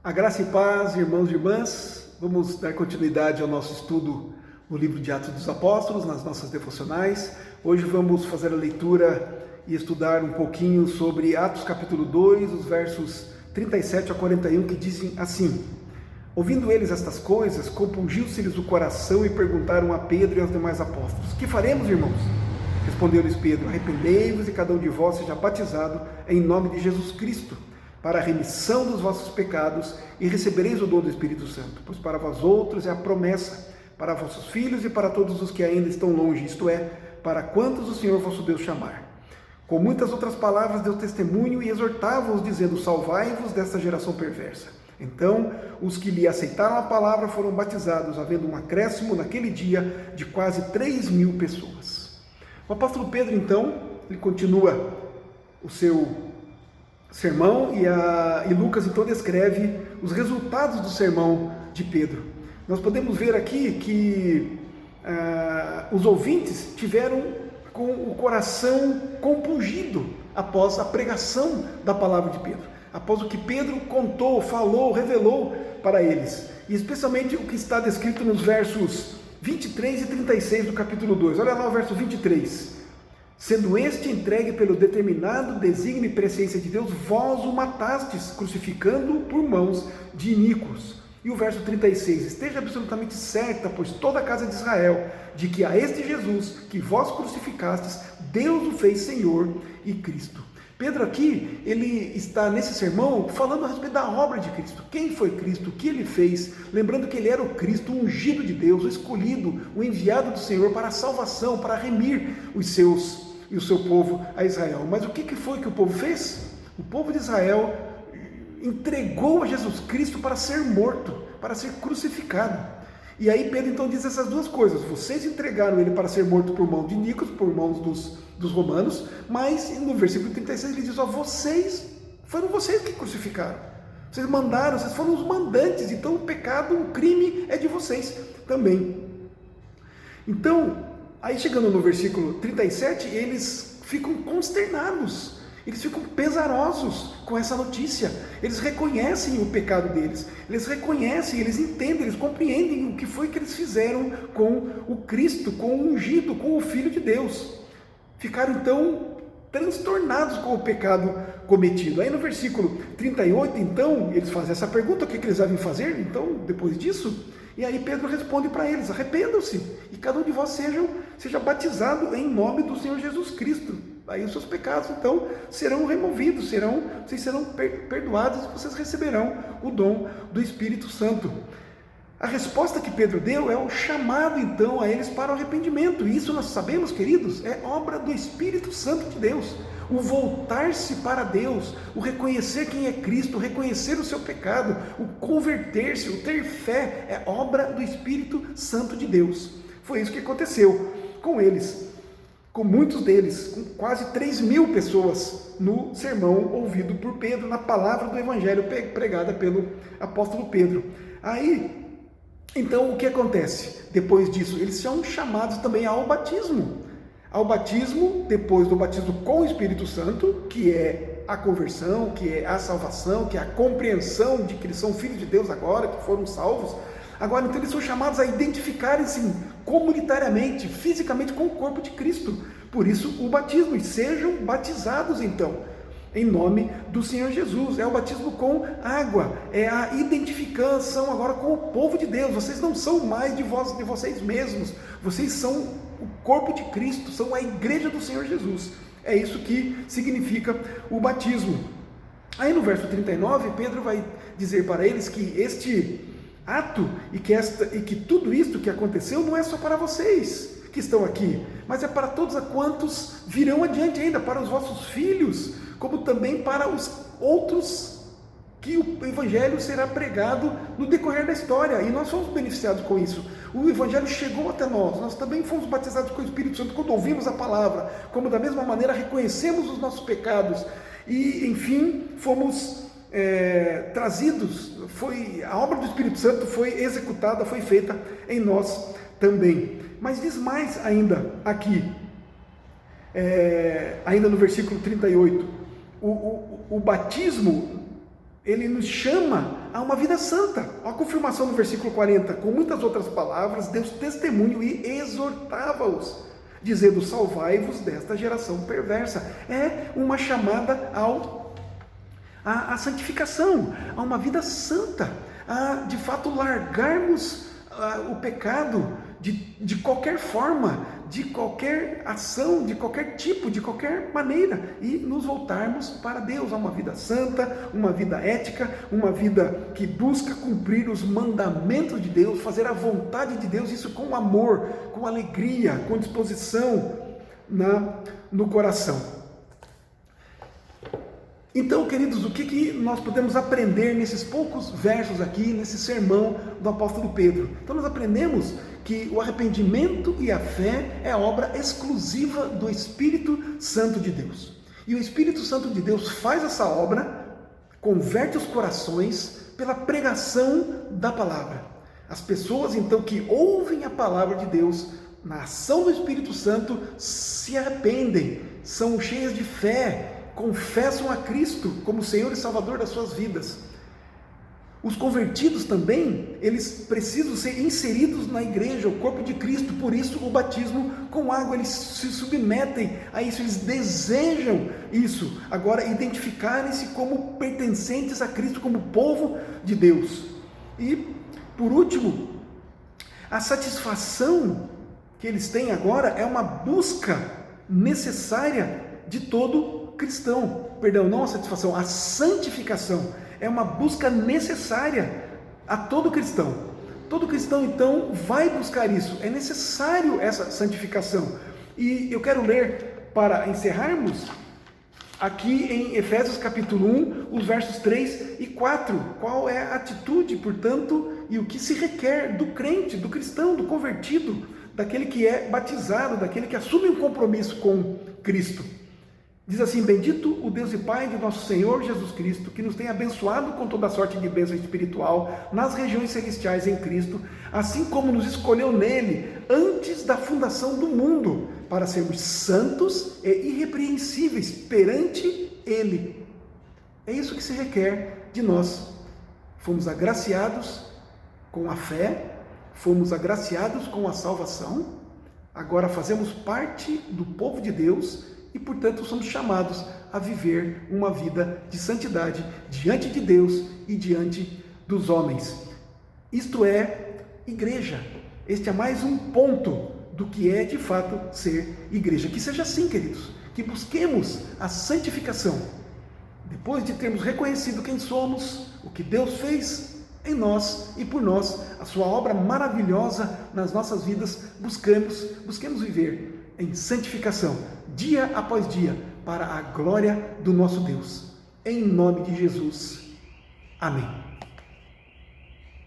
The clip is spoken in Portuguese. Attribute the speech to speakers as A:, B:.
A: A graça e paz, irmãos e irmãs, vamos dar continuidade ao nosso estudo no livro de Atos dos Apóstolos, nas nossas devocionais. Hoje vamos fazer a leitura e estudar um pouquinho sobre Atos capítulo 2, os versos 37 a 41, que dizem assim: ouvindo eles estas coisas, compungiu-se-lhes o coração e perguntaram a Pedro e aos demais apóstolos: que faremos, irmãos? Respondeu-lhes Pedro: arrependei-vos e cada um de vós seja batizado em nome de Jesus Cristo, para a remissão dos vossos pecados, e recebereis o dom do Espírito Santo, pois para vós outros é a promessa, para vossos filhos e para todos os que ainda estão longe, isto é, para quantos o Senhor vosso Deus chamar. Com muitas outras palavras deu testemunho e exortava-os, dizendo: salvai-vos desta geração perversa. Então, os que lhe aceitaram a palavra foram batizados, havendo um acréscimo naquele dia de quase 3.000 pessoas. O apóstolo Pedro, então, ele continua o seu sermão e Lucas, então, descreve os resultados do sermão de Pedro. Nós podemos ver aqui que os ouvintes tiveram com o coração compungido após a pregação da palavra de Pedro, após o que Pedro contou, falou, revelou para eles, e especialmente o que está descrito nos versos 23 e 36 do capítulo 2. Olha lá o verso 23. Sendo este entregue pelo determinado desígnio e presciência de Deus, vós o matastes, crucificando-o por mãos de iníquos. E o verso 36, esteja absolutamente certa, pois toda a casa de Israel, de que a este Jesus, que vós crucificastes, Deus o fez Senhor e Cristo. Pedro aqui, ele está nesse sermão falando a respeito da obra de Cristo. Quem foi Cristo? O que ele fez? Lembrando que ele era o Cristo, o ungido de Deus, o escolhido, o enviado do Senhor para a salvação, para remir os seus e o seu povo a Israel. Mas o que foi que o povo fez? O povo de Israel entregou a Jesus Cristo para ser morto, para ser crucificado. E aí Pedro então diz essas duas coisas: vocês entregaram ele para ser morto por mão de iníquos, por mãos dos romanos, mas no versículo 36 ele diz: foram vocês que crucificaram, vocês mandaram, vocês foram os mandantes, então o pecado, o crime é de vocês também. Então, aí chegando no versículo 37, eles ficam consternados, eles ficam pesarosos com essa notícia, eles reconhecem o pecado deles, eles reconhecem, eles entendem, eles compreendem o que foi que eles fizeram com o Cristo, com o ungido, com o Filho de Deus. Ficaram então transtornados com o pecado cometido. Aí no versículo 38, então, eles fazem essa pergunta: o que eles devem fazer, então, depois disso? E aí Pedro responde para eles: arrependam-se, e cada um de vós seja batizado em nome do Senhor Jesus Cristo. Aí os seus pecados, então, serão removidos, vocês serão perdoados, e vocês receberão o dom do Espírito Santo. A resposta que Pedro deu é o chamado, então, a eles para o arrependimento. E isso nós sabemos, queridos, é obra do Espírito Santo de Deus. O voltar-se para Deus, o reconhecer quem é Cristo, o reconhecer o seu pecado, o converter-se, o ter fé, é obra do Espírito Santo de Deus. Foi isso que aconteceu com eles, com muitos deles, com quase 3.000 pessoas no sermão ouvido por Pedro, na palavra do Evangelho pregada pelo apóstolo Pedro. Aí, então, o que acontece? Depois disso, eles são chamados também ao batismo. Ao batismo, depois do batismo com o Espírito Santo, que é a conversão, que é a salvação, que é a compreensão de que eles são filhos de Deus agora, que foram salvos. Agora, então, eles são chamados a identificarem-se comunitariamente, fisicamente com o corpo de Cristo. Por isso, o batismo, e sejam batizados, então, em nome do Senhor Jesus. É o batismo com água, é a identificação agora com o povo de Deus. Vocês não são mais de vocês mesmos, vocês são o corpo de Cristo, são a igreja do Senhor Jesus. É isso que significa o batismo. Aí no verso 39, Pedro vai dizer para eles que este ato e que tudo isto que aconteceu não é só para vocês que estão aqui, mas é para todos quantos virão adiante ainda, para os vossos filhos, como também para os outros que o Evangelho será pregado no decorrer da história, e nós fomos beneficiados com isso. O Evangelho chegou até nós também fomos batizados com o Espírito Santo quando ouvimos a palavra, como da mesma maneira reconhecemos os nossos pecados, e enfim, fomos trazidos, a obra do Espírito Santo foi executada, foi feita em nós também. Mas diz mais ainda aqui, ainda no versículo 38, o batismo ele nos chama a uma vida santa. A confirmação no versículo 40, com muitas outras palavras, Deus testemunho e exortava-os, dizendo: salvai-vos desta geração perversa. É uma chamada à santificação, a uma vida santa, a de fato largarmos o pecado de qualquer forma, de qualquer ação, de qualquer tipo, de qualquer maneira, e nos voltarmos para Deus, a uma vida santa, uma vida ética, uma vida que busca cumprir os mandamentos de Deus, fazer a vontade de Deus, isso com amor, com alegria, com disposição no coração. Então, queridos, o que nós podemos aprender nesses poucos versos aqui, nesse sermão do apóstolo Pedro? Então, nós aprendemos que o arrependimento e a fé é obra exclusiva do Espírito Santo de Deus. E o Espírito Santo de Deus faz essa obra, converte os corações pela pregação da palavra. As pessoas, então, que ouvem a palavra de Deus, na ação do Espírito Santo, se arrependem, são cheias de fé, confessam a Cristo como Senhor e Salvador das suas vidas. Os convertidos também, eles precisam ser inseridos na igreja, o corpo de Cristo, por isso o batismo com água, eles se submetem a isso, eles desejam isso, agora identificarem-se como pertencentes a Cristo, como povo de Deus. E, por último, a satisfação que eles têm agora é uma busca necessária de todo cristão, não a satisfação, a santificação é uma busca necessária a todo cristão. Todo cristão, então, vai buscar isso, é necessário essa santificação. E eu quero ler, para encerrarmos, aqui em Efésios capítulo 1, os versos 3 e 4, qual é a atitude, portanto, e o que se requer do crente, do cristão, do convertido, daquele que é batizado, daquele que assume um compromisso com Cristo. Diz assim: bendito o Deus e Pai de nosso Senhor Jesus Cristo, que nos tem abençoado com toda sorte de bênção espiritual nas regiões celestiais em Cristo, assim como nos escolheu nele antes da fundação do mundo, para sermos santos e irrepreensíveis perante ele. É isso que se requer de nós. Fomos agraciados com a fé, fomos agraciados com a salvação, agora fazemos parte do povo de Deus e, portanto, somos chamados a viver uma vida de santidade diante de Deus e diante dos homens. Isto é igreja. Este é mais um ponto do que é, de fato, ser igreja. Que seja assim, queridos, que busquemos a santificação. Depois de termos reconhecido quem somos, o que Deus fez em nós e por nós, a sua obra maravilhosa nas nossas vidas, busquemos viver em santificação, dia após dia, para a glória do nosso Deus. Em nome de Jesus. Amém.